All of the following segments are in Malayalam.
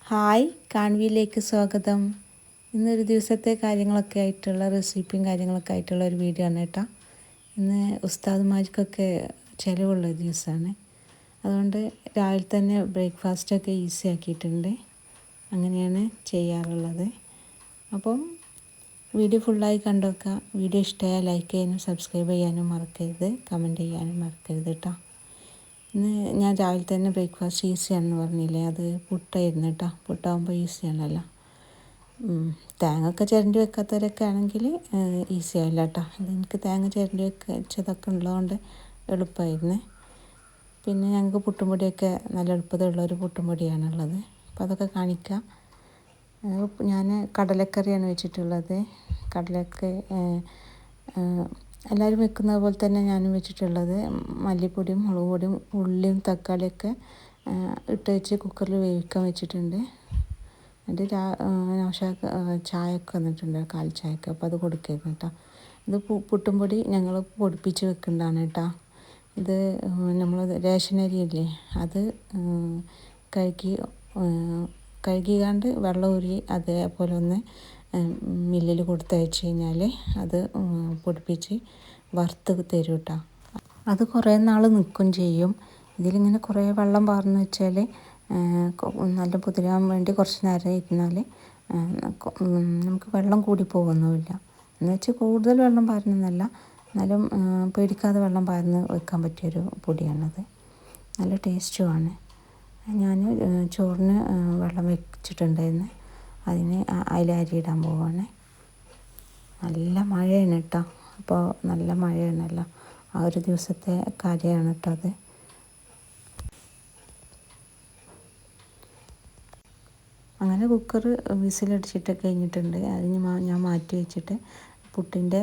ഹായ്, കാൺവിയിലേക്ക് സ്വാഗതം. ഇന്നൊരു ദിവസത്തെ കാര്യങ്ങളൊക്കെ ആയിട്ടുള്ള റെസിപ്പിയും കാര്യങ്ങളൊക്കെ ആയിട്ടുള്ള ഒരു വീഡിയോ ആണ് കേട്ടോ. ഇന്ന് ഉസ്താദുമാർക്കൊക്കെ ചിലവുള്ള ദിവസമാണ്. അതുകൊണ്ട് രാവിലെ തന്നെ ബ്രേക്ക്ഫാസ്റ്റൊക്കെ ഈസി ആക്കിയിട്ടുണ്ട്. അങ്ങനെയാണ് ചെയ്യാറുള്ളത്. അപ്പം വീഡിയോ ഫുള്ളായി കണ്ടുവെക്കുക. വീഡിയോ ഇഷ്ടമായാൽ ലൈക്ക് ചെയ്യാനും സബ്സ്ക്രൈബ് ചെയ്യാനും മറക്കരുത്, കമൻറ്റ് ചെയ്യാനും മറക്കരുത് കേട്ടോ. ഇന്ന് ഞാൻ രാവിലെ തന്നെ ബ്രേക്ക്ഫാസ്റ്റ് ഈസിയാണെന്ന് പറഞ്ഞില്ലേ, അത് പുട്ടായിരുന്നു കേട്ടോ. പുട്ടാകുമ്പോൾ ഈസിയാണല്ലോ. തേങ്ങ ചിരണ്ടി വെക്കാത്തവരൊക്കെ ആണെങ്കിൽ ഈസി ആവില്ല കേട്ടോ. അതെനിക്ക് തേങ്ങ ചിരണ്ടി വെച്ചതൊക്കെ ഉള്ളതുകൊണ്ട് എളുപ്പമായിരുന്നു. പിന്നെ ഞങ്ങൾക്ക് പുട്ടുംപൊടിയൊക്കെ നല്ല എളുപ്പമുള്ളൊരു പുട്ടുംപൊടിയാണുള്ളത്. അപ്പോൾ അതൊക്കെ കാണിക്കാം. ഞാൻ കടലക്കറിയാണ് വെച്ചിട്ടുള്ളത്. കടലക്കറി എല്ലാവരും വെക്കുന്നത് പോലെ തന്നെ ഞാനും വെച്ചിട്ടുള്ളത്. മല്ലിപ്പൊടിയും മുളക് പൊടിയും ഉള്ളിയും തക്കാളിയൊക്കെ ഇട്ട് വെച്ച് കുക്കറിൽ വേവിക്കാൻ വെച്ചിട്ടുണ്ട്. എന്നിട്ട് നൗഷാക്ക് ചായയൊക്കെ വന്നിട്ടുണ്ട്, കാൽ ചായക്ക്. അപ്പോൾ അത് കൊടുക്കായിരുന്നു കേട്ടോ. ഇത് പുട്ടുംപൊടി ഞങ്ങൾ പൊടിപ്പിച്ച് വെക്കുന്നതാണ് കേട്ടോ. ഇത് നമ്മൾ റേഷൻ അരിയില്ലേ, അത് കഴുകിക്കാണ്ട് വെള്ളം ഊരി അതേപോലെ ഒന്ന് മില്ലിൽ കൊടുത്തയച്ച് കഴിഞ്ഞാൽ അത് പൊടിപ്പിച്ച് വറുത്ത് തരും കേട്ടോ. അത് കുറേ നാൾ നിൽക്കും ചെയ്യും. ഇതിലിങ്ങനെ കുറേ വെള്ളം പാർന്ന് വെച്ചാൽ നല്ല പുതിരാൻ വേണ്ടി കുറച്ച് നേരം ഇരുന്നാൽ നമുക്ക് വെള്ളം കൂടി പോകുന്നുമില്ല. എന്ന് വെച്ചാൽ കൂടുതൽ വെള്ളം പാരുന്നതല്ല, എന്നാലും പേടിക്കാതെ വെള്ളം പാർന്ന് വെക്കാൻ പറ്റിയൊരു പൊടിയാണത്. നല്ല ടേസ്റ്റുമാണ്. ഞാൻ ചോറിന് വെള്ളം വെച്ചിട്ടുണ്ടായിരുന്നു. അതിന് അതിൽ അരി ഇടാൻ പോവുകയാണ്. നല്ല മഴയാണ് കേട്ടോ. അപ്പോൾ നല്ല മഴയാണല്ലോ, ആ ഒരു ദിവസത്തെ കാര്യമാണ് കേട്ടോ അത്. അങ്ങനെ കുക്കർ വിസിലടിച്ചിട്ട് കഴിഞ്ഞിട്ടുണ്ട്. അതിന് ഞാൻ മാറ്റി വെച്ചിട്ട് പുട്ടിൻ്റെ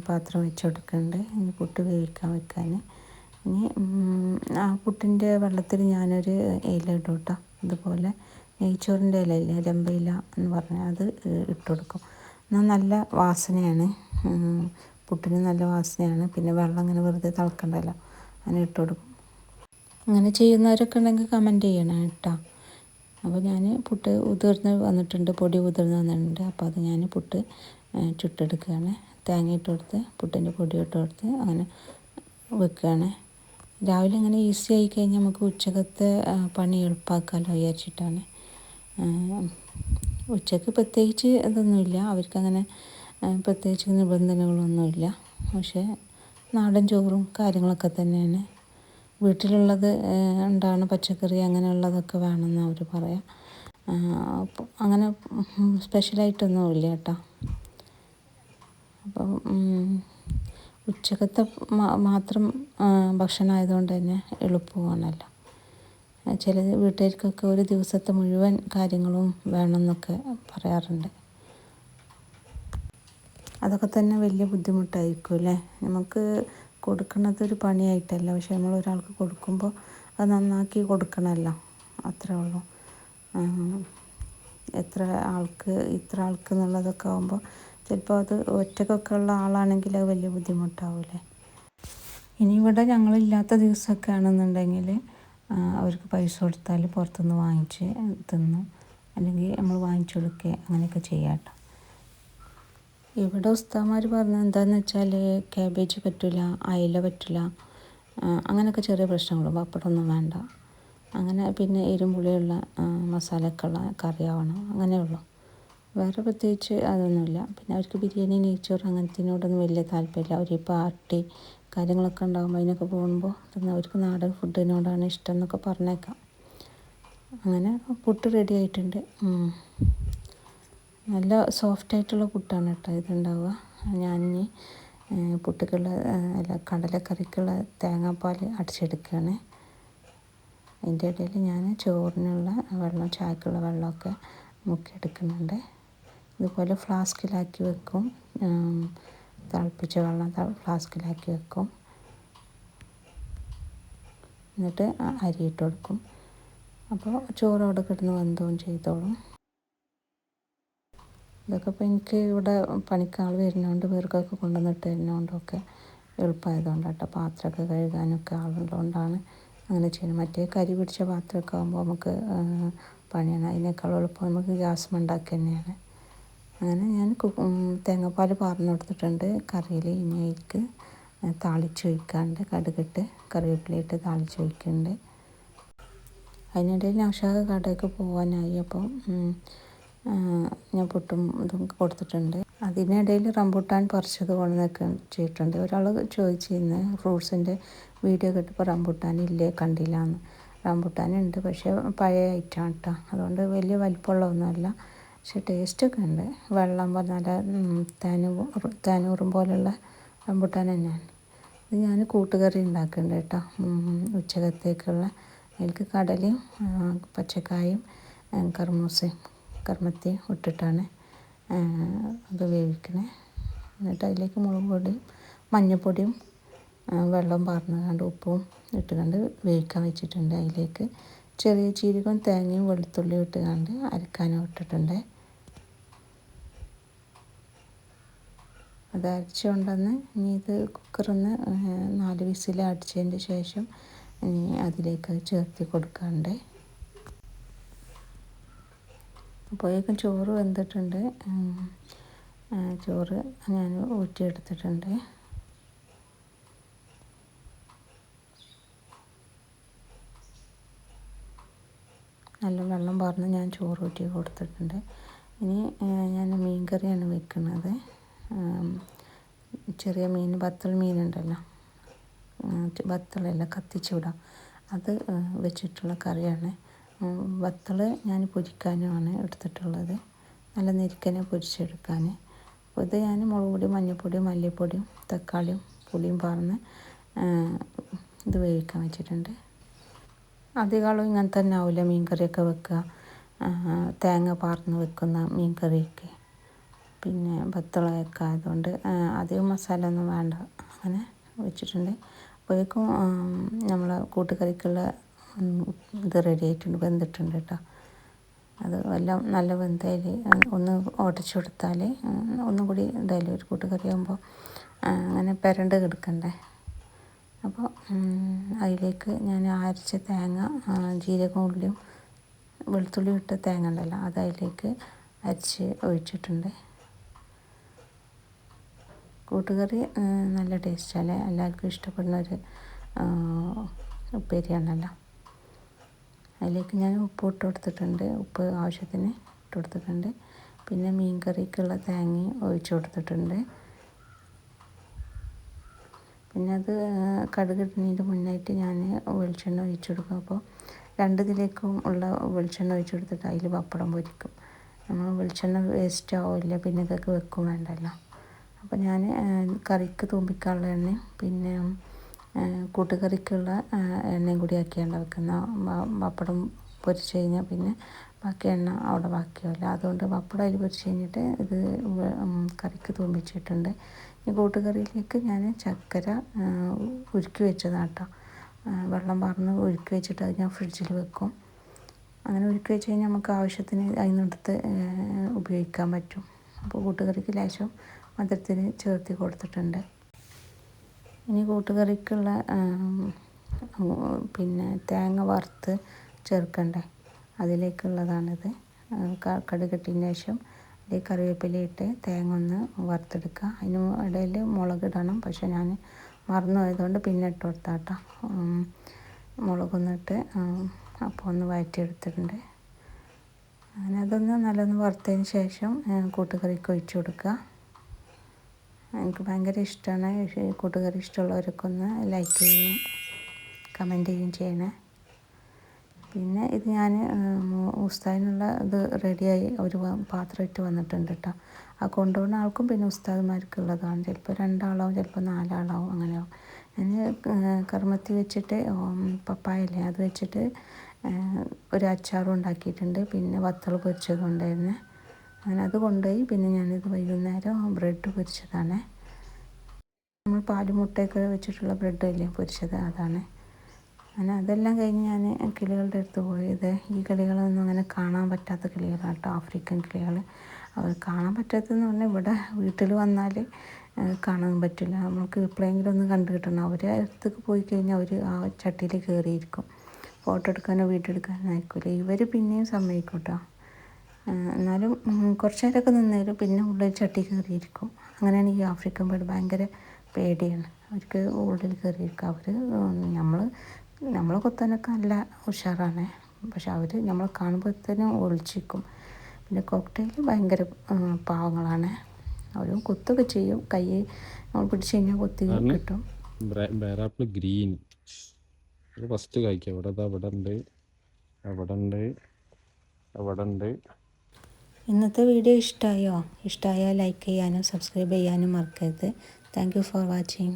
പാത്രം വെച്ച് കൊടുക്കുന്നുണ്ട്. ഇനി പുട്ട് വേവിക്കാൻ വെക്കാൻ. ഇനി ആ പുട്ടിൻ്റെ വെള്ളത്തിൽ ഞാനൊരു ഇല ഇടും കേട്ടോ. ഇതുപോലെ നെയ്ച്ചോറിൻ്റെ ഇലയില്ലേ, രമ്പയില എന്ന് പറഞ്ഞാൽ അത് ഇട്ട് കൊടുക്കും. എന്നാൽ നല്ല വാസനയാണ്, പുട്ടിന് നല്ല വാസനയാണ്. പിന്നെ വെള്ളം അങ്ങനെ വെറുതെ തിളക്കണ്ടല്ലോ, അങ്ങനെ ഇട്ട് കൊടുക്കും. അങ്ങനെ ചെയ്യുന്നവരൊക്കെ ഉണ്ടെങ്കിൽ കമൻറ്റ് ചെയ്യണം കേട്ടോ. അപ്പോൾ ഞാൻ പുട്ട് ഉതിർന്ന് വന്നിട്ടുണ്ട്, പൊടി ഉതിർന്ന് വന്നിട്ടുണ്ട്. അപ്പോൾ അത് ഞാൻ പുട്ട് ചുട്ടെടുക്കുകയാണ്. തേങ്ങ ഇട്ട് കൊടുത്ത് പുട്ടിൻ്റെ പൊടി ഇട്ട് കൊടുത്ത് അങ്ങനെ വെക്കുകയാണ്. രാവിലെ ഇങ്ങനെ ഈസി ആയി കഴിഞ്ഞാൽ നമുക്ക് ഉച്ചക്കത്തെ പണി എളുപ്പമാക്കാമല്ലോ വിചാരിച്ചിട്ടാണ്. ഉച്ചക്ക് പ്രത്യേകിച്ച് ഇതൊന്നുമില്ല, അവർക്കങ്ങനെ പ്രത്യേകിച്ച് നിബന്ധനകളൊന്നുമില്ല. പക്ഷേ നാടൻ ചോറും കാര്യങ്ങളൊക്കെ തന്നെയാണ്. വീട്ടിലുള്ളത് ഉണ്ടാകുന്ന പച്ചക്കറി അങ്ങനെയുള്ളതൊക്കെ വേണമെന്ന് അവർ പറയാം. അപ്പോൾ അങ്ങനെ സ്പെഷ്യലായിട്ടൊന്നുമില്ല കേട്ടോ. അപ്പം ഉച്ചക്കത്തെ മാത്രം ഭക്ഷണം ആയതുകൊണ്ട് തന്നെ എളുപ്പമാണല്ലോ. ചില വീട്ടുകാർക്കൊക്കെ ഒരു ദിവസത്തെ മുഴുവൻ കാര്യങ്ങളും വേണമെന്നൊക്കെ പറയാറുണ്ട്. അതൊക്കെ തന്നെ വലിയ ബുദ്ധിമുട്ടായിരിക്കും അല്ലേ. നമുക്ക് കൊടുക്കുന്നത് ഒരു പണിയായിട്ടല്ല, പക്ഷെ നമ്മൾ ഒരാൾക്ക് കൊടുക്കുമ്പോൾ അത് നന്നാക്കി കൊടുക്കണമല്ലോ, അത്രേ ഉള്ളൂ. എത്ര ആൾക്ക് ഇത്ര ആൾക്ക് എന്നുള്ളതൊക്കെ ആകുമ്പോൾ ചിലപ്പോൾ അത് ഒറ്റക്കൊക്കെ ഉള്ള ആളാണെങ്കിൽ അത് വലിയ ബുദ്ധിമുട്ടാവില്ലേ. ഇനി ഇവിടെ ഞങ്ങളില്ലാത്ത ദിവസമൊക്കെ ആണെന്നുണ്ടെങ്കിൽ അവർക്ക് പൈസ കൊടുത്താൽ പുറത്തുനിന്ന് വാങ്ങിച്ച് തിന്നും, അല്ലെങ്കിൽ നമ്മൾ വാങ്ങിച്ചു കൊടുക്കുക, അങ്ങനെയൊക്കെ ചെയ്യാം കേട്ടോ. ഇവിടെ ഉസ്താദ്മാർ പറഞ്ഞത് എന്താണെന്ന് വെച്ചാൽ കാബേജ് പറ്റില്ല, അയില പറ്റില്ല, അങ്ങനെയൊക്കെ ചെറിയ പ്രശ്നങ്ങളും, പപ്പടമൊന്നും വേണ്ട, അങ്ങനെ പിന്നെ എരുമ്പുളിയുള്ള മസാലയൊക്കെയുള്ള കറിയാവണം, അങ്ങനെയുള്ളൂ. വേറെ പ്രത്യേകിച്ച് അതൊന്നുമില്ല. പിന്നെ അവർക്ക് ബിരിയാണി, നെയ്ച്ചോറ് അങ്ങനത്തിനോടൊന്നും വലിയ താല്പര്യമില്ല. അവർ ഈ പാർട്ടി കാര്യങ്ങളൊക്കെ ഉണ്ടാകുമ്പോൾ അതിനൊക്കെ പോകുമ്പോൾ അവർക്ക് നാടൻ ഫുഡിനോടാണ് ഇഷ്ടം എന്നൊക്കെ പറഞ്ഞേക്കാം. അങ്ങനെ പുട്ട് റെഡി ആയിട്ടുണ്ട്. നല്ല സോഫ്റ്റായിട്ടുള്ള പുട്ടാണ് കേട്ടോ ഇതുണ്ടാവുക. ഞാനിനി പുട്ടുക്കുള്ള കടലക്കറിക്കുള്ള തേങ്ങാപ്പാൽ അടിച്ചെടുക്കുകയാണ്. അതിൻ്റെ ഇടയിൽ ഞാൻ ചോറിനുള്ള വെള്ളം, ചായക്കുള്ള വെള്ളമൊക്കെ മുക്കിയെടുക്കുന്നുണ്ട്. ഇതുപോലെ ഫ്ലാസ്കിലാക്കി വെക്കും, തിളപ്പിച്ച വെള്ളം ഫ്ലാസ്കിലാക്കി വെക്കും. എന്നിട്ട് അരി ഇട്ട് കൊടുക്കും. അപ്പോൾ ചോറ് അവിടെ കിടന്ന് വെന്തവും ചെയ്തോളും. ഇതൊക്കെ ഇപ്പോൾ എനിക്ക് ഇവിടെ പണിക്കാൾ വരുന്നതുകൊണ്ട് പേർക്കൊക്കെ കൊണ്ടുവന്നിട്ട് തരുന്നതുകൊണ്ടൊക്കെ എളുപ്പമായതുകൊണ്ട് കേട്ടോ. പാത്രമൊക്കെ കഴുകാനൊക്കെ ആളുള്ളതുകൊണ്ടാണ് അങ്ങനെ ചെയ്യുന്നത്. മറ്റേ കരി പിടിച്ച പാത്രമൊക്കെ ആകുമ്പോൾ നമുക്ക് പണിയാണ്. അതിനേക്കാൾ എളുപ്പം നമുക്ക് ഗ്യാസ് ഉണ്ടാക്കുക തന്നെയാണ്. അങ്ങനെ ഞാൻ തേങ്ങാപ്പാൽ പാർന്ന് കൊടുത്തിട്ടുണ്ട് കറിയിൽ. ഇനി അതിലേക്ക് താളിച്ചൊഴിക്കാണ്ട് കടുകിട്ട് കറിവേപ്പിലയിട്ട് താളിച്ചൊഴിക്കുന്നുണ്ട്. അതിനിടയിൽ നൗഷാദ് കടയ്ക്ക് പോകാനായി. അപ്പം ഞാൻ പുട്ടും ഇതും കൊടുത്തിട്ടുണ്ട്. അതിനിടയിൽ റംബൂട്ടാൻ പറിച്ചത് കൊണ്ടുവന്നൊക്കെ ചെയ്തിട്ടുണ്ട്. ഒരാൾ ചോദിച്ചിരുന്നു ഫ്രൂട്ട്സിൻ്റെ വീഡിയോ കേട്ടപ്പോൾ റംബൂട്ടാൻ ഇല്ലേ കണ്ടില്ല എന്ന്. റംബൂട്ടാൻ ഉണ്ട്, പക്ഷേ പഴയ ഐറ്റം കേട്ടോ. അതുകൊണ്ട് വലിയ വലിപ്പമുള്ളതൊന്നുമല്ല, പക്ഷെ ടേസ്റ്റൊക്കെ ഉണ്ട്. വെള്ളം നല്ല തേനൂറും പോലുള്ള റംബൂട്ടാൻ തന്നെയാണ്. ഇത് ഞാൻ കൂട്ടുകറി ഉണ്ടാക്കുന്നുണ്ട് കേട്ടോ, ഉച്ചക്കത്തേക്കുള്ള. അതിലേക്ക് കടലയും പച്ചക്കായും കർമ്മത്തിയും ഇട്ടിട്ടാണ് അത് വേവിക്കണേ. എന്നിട്ട് അതിലേക്ക് മുളക് പൊടിയും മഞ്ഞൾപ്പൊടിയും വെള്ളം പാർന്നുകൊണ്ട് ഉപ്പും ഇട്ടുകൊണ്ട് വേവിക്കാൻ വെച്ചിട്ടുണ്ട്. അതിലേക്ക് ചെറിയ ജീരകവും തേങ്ങയും വെളുത്തുള്ളിയും ഇട്ടുകൊണ്ട് അരക്കാനും ഇട്ടിട്ടുണ്ട്. അത് അരച്ചുകൊണ്ടുവന്ന് ഇനി ഇത് കുക്കറിന്ന് 4 വിസിൽ അടിച്ചതിൻ്റെ ശേഷം ഇനി അതിലേക്ക് ചേർത്ത് കൊടുക്കാണ്ട്. അപ്പോഴേക്കും ചോറ് വെന്തിട്ടുണ്ട്. ചോറ് ഞാൻ ഊറ്റിയെടുത്തിട്ടുണ്ട്. നല്ല വെള്ളം പാർന്ന് ഞാൻ ചോറ് ഊറ്റി കൊടുത്തിട്ടുണ്ട്. ഇനി ഞാൻ മീൻ കറിയാണ് വെക്കുന്നത്. ചെറിയ മീൻ, ബത്തൽ മീനുണ്ടല്ലോ, ബത്തലല്ല കത്തിച്ചൂട, അത് വെച്ചിട്ടുള്ള കറിയാണ്. വത്തൽ ഞാൻ പൊരിക്കാനുമാണ് എടുത്തിട്ടുള്ളത്, നല്ല നെരിക്കനെ പൊരിച്ചെടുക്കാൻ. അപ്പോൾ ഇത് ഞാൻ മുളക് പൊടി, മഞ്ഞൾപ്പൊടിയും മല്ലിപ്പൊടിയും തക്കാളിയും പുളിയും പാർന്ന് ഇത് വേവിക്കാൻ വെച്ചിട്ടുണ്ട്. അധികമാളും ഇങ്ങനെ തന്നെ ആവില്ല മീൻ കറിയൊക്കെ വെക്കുക, തേങ്ങ പാർന്ന് വെക്കുന്ന മീൻ കറിയൊക്കെ. പിന്നെ ബത്തളയൊക്കെ ആയതുകൊണ്ട് അധികം മസാല ഒന്നും വേണ്ട, അങ്ങനെ വെച്ചിട്ടുണ്ട്. അപ്പോഴേക്കും നമ്മളെ കൂട്ടുകറിക്കുള്ള ഇത് റെഡി ആയിട്ടുണ്ട്, വെന്തിട്ടുണ്ട് കേട്ടോ. അത് എല്ലാം നല്ല വെന്തതിൽ ഒന്ന് ഉടച്ചു കൊടുത്താൽ ഒന്നും കൂടി ഇതായാലും ഒരു കൂട്ടുകറി ആകുമ്പോൾ അങ്ങനെ പെരണ്ട് കിടക്കണ്ടേ. അപ്പോൾ അതിലേക്ക് ഞാൻ അരച്ച തേങ്ങ, ജീരകം, ഉള്ളിയും വെളുത്തുള്ളിയും ഇട്ട തേങ്ങ ഉണ്ടല്ലോ, അത് അതിലേക്ക് അരച്ച് ഒഴിച്ചിട്ടുണ്ട്. കൂട്ടുകറി നല്ല ടേസ്റ്റല്ലേ, എല്ലാവർക്കും ഇഷ്ടപ്പെടുന്നൊരു ഉപ്പേരിയാണല്ലോ. അതിലേക്ക് ഞാൻ ഉപ്പ് ഇട്ട് കൊടുത്തിട്ടുണ്ട്, ഉപ്പ് ആവശ്യത്തിന് ഇട്ട് കൊടുത്തിട്ടുണ്ട്. പിന്നെ മീൻ കറിക്കുള്ള തേങ്ങയും ഒഴിച്ച് കൊടുത്തിട്ടുണ്ട്. പിന്നെ അത് കടുകിടുന്നതിൻ്റെ മുന്നായിട്ട് ഞാൻ വെളിച്ചെണ്ണ ഒഴിച്ച് കൊടുക്കും. അപ്പോൾ 2 ഇതിലേക്കും ഉള്ള വെളിച്ചെണ്ണ ഒഴിച്ച് കൊടുത്തിട്ട് അതിൽ പപ്പടം പൊരിക്കും. നമ്മൾ വെളിച്ചെണ്ണ വേസ്റ്റ് ആവില്ല, പിന്നെ ഇതൊക്കെ വെക്കും വേണ്ടല്ലോ. അപ്പോൾ ഞാൻ കറിക്ക് തൂമ്പിക്കാനുള്ള എണ്ണയും പിന്നെ കൂട്ടുകറിക്കുള്ള എണ്ണയും കൂടി ആക്കിയാണ് വെക്കുന്ന. പപ്പടം പൊരിച്ച് കഴിഞ്ഞാൽ പിന്നെ ബാക്കി എണ്ണ അവിടെ ബാക്കിയാവില്ല. അതുകൊണ്ട് പപ്പടം അതിൽ പൊരിച്ച് കഴിഞ്ഞിട്ട് ഇത് കറിക്ക് തൂമ്പിച്ചിട്ടുണ്ട്. ഈ കൂട്ടുകറിയിലേക്ക് ഞാൻ ചക്കര ഉരുക്കി വെച്ചതാണ് കേട്ടോ. വെള്ളം പാർന്ന് ഉരുക്കി വെച്ചിട്ട് അത് ഞാൻ ഫ്രിഡ്ജിൽ വെക്കും. അങ്ങനെ ഉരുക്കി വെച്ച് കഴിഞ്ഞാൽ നമുക്ക് ആവശ്യത്തിന് അതിനെടുത്ത് ഉപയോഗിക്കാൻ പറ്റും. അപ്പോൾ കൂട്ടുകറിക്ക് ലേശം മധുരത്തിന് ചേർത്ത് കൊടുത്തിട്ടുണ്ട്. ഇനി കൂട്ടുകറിക്കുള്ള പിന്നെ തേങ്ങ വറുത്ത് ചേർക്കണ്ടേ, അതിലേക്കുള്ളതാണിത്. കടുകിട്ടതിന് ശേഷം അതിലേക്ക് കറിവേപ്പിലയിട്ട് തേങ്ങ ഒന്ന് വറുത്തെടുക്കുക. അതിന് ഇടയിൽ മുളകിടണം, പക്ഷെ ഞാൻ മറന്നു പോയതുകൊണ്ട് പിന്നെ ഇട്ട് കൊടുത്താൽ കേട്ടോ. മുളകൊന്നിട്ട് അപ്പോൾ ഒന്ന് വഴറ്റിയെടുത്തിട്ടുണ്ട്. അങ്ങനെ അതൊന്ന് നല്ലൊന്ന് വറുത്തതിന് ശേഷം കൂട്ടുകറിക്ക് ഒഴിച്ച് കൊടുക്കുക. എനിക്ക് ഭയങ്കര ഇഷ്ടമാണ്. കൂട്ടുകറി ഇഷ്ടമുള്ളവരൊക്കെ ഒന്ന് ലൈക്ക് ചെയ്യും, കമൻറ്റ് ചെയ്യുകയും ചെയ്യണേ. പിന്നെ ഇത് ഞാൻ ഉസ്താദിനുള്ള ഇത് റെഡിയായി ഒരു പാത്രം ഇട്ട് വന്നിട്ടുണ്ട് കേട്ടോ. ആ കൊണ്ടുപോകുന്ന ആൾക്കും പിന്നെ ഉസ്താദുമാർക്കുള്ളതാണ്. ചിലപ്പോൾ 2 ആളാവും, ചിലപ്പോൾ 4 ആളാവും, അങ്ങനെയാവും. ഞാൻ കർമ്മത്തി വെച്ചിട്ട് പപ്പായല്ലേ അത് വെച്ചിട്ട് ഒരു അച്ചാറും ഉണ്ടാക്കിയിട്ടുണ്ട്. പിന്നെ വത്തൽ പൊരിച്ചതും ഉണ്ടായിരുന്നു. അങ്ങനെ അത് കൊണ്ടുപോയി. പിന്നെ ഞാനിത് വൈകുന്നേരം ബ്രെഡ് പൊരിച്ചതാണ്. നമ്മൾ പാലും മുട്ടയൊക്കെ വെച്ചിട്ടുള്ള ബ്രെഡ് ഇല്ലേ പൊരിച്ചത്, അതാണ്. അങ്ങനെ അതെല്ലാം കഴിഞ്ഞ് ഞാൻ കിളികളുടെ അടുത്ത് പോയത്. ഈ കിളികളൊന്നും അങ്ങനെ കാണാൻ പറ്റാത്ത കിളികളാണ് കേട്ടോ, ആഫ്രിക്കൻ കിളികൾ. അവർ കാണാൻ പറ്റാത്തതെന്ന് പറഞ്ഞാൽ ഇവിടെ വീട്ടിൽ വന്നാൽ കാണാൻ പറ്റില്ല, നമുക്ക് എപ്പോഴെങ്കിലും ഒന്ന് കണ്ടു കിട്ടണം. അവരെ അടുത്തേക്ക് പോയി കഴിഞ്ഞാൽ അവർ ആ ചട്ടിയിൽ കയറിയിരിക്കും. ഫോട്ടോ എടുക്കാനോ വീഡിയോ എടുക്കാനോ ആയിരിക്കില്ല. ഇവർ പിന്നെയും സമ്മതിക്കും കേട്ടോ. എന്നാലും കുറച്ച് നേരമൊക്കെ നിന്നേരും, പിന്നെ ഉള്ളിൽ ചട്ടി കയറിയിരിക്കും. അങ്ങനെയാണ് ഈ ആഫ്രിക്കൻ ബേർഡ്. ഭയങ്കര പേടിയാണ് അവർക്ക് ഉള്ളിൽ കയറിയിരിക്കും. അവർ നമ്മൾ കൊത്താനൊക്കെ നല്ല ഉഷാറാണ്, പക്ഷെ അവർ നമ്മൾ കാണുമ്പോഴത്തേനും ഒളിച്ചിരിക്കും. പിന്നെ കോക്ടെയിൽ ഭയങ്കര പാവങ്ങളാണ്. അവരും കൊത്തൊക്കെ ചെയ്യും, കൈ നമ്മൾ പിടിച്ച് കഴിഞ്ഞാൽ കൊത്തി കിട്ടും. ബേറാപ്പിൾ ഗ്രീൻ ഫസ്റ്റ് കഴിക്കാം. അവിടെ ഉണ്ട്. ഇന്നത്തെ വീഡിയോ ഇഷ്ടമായോ? ഇഷ്ടമായാൽ ലൈക്ക് ചെയ്യാനും സബ്സ്ക്രൈബ് ചെയ്യാനും മറക്കരുത്. Thank you for watching.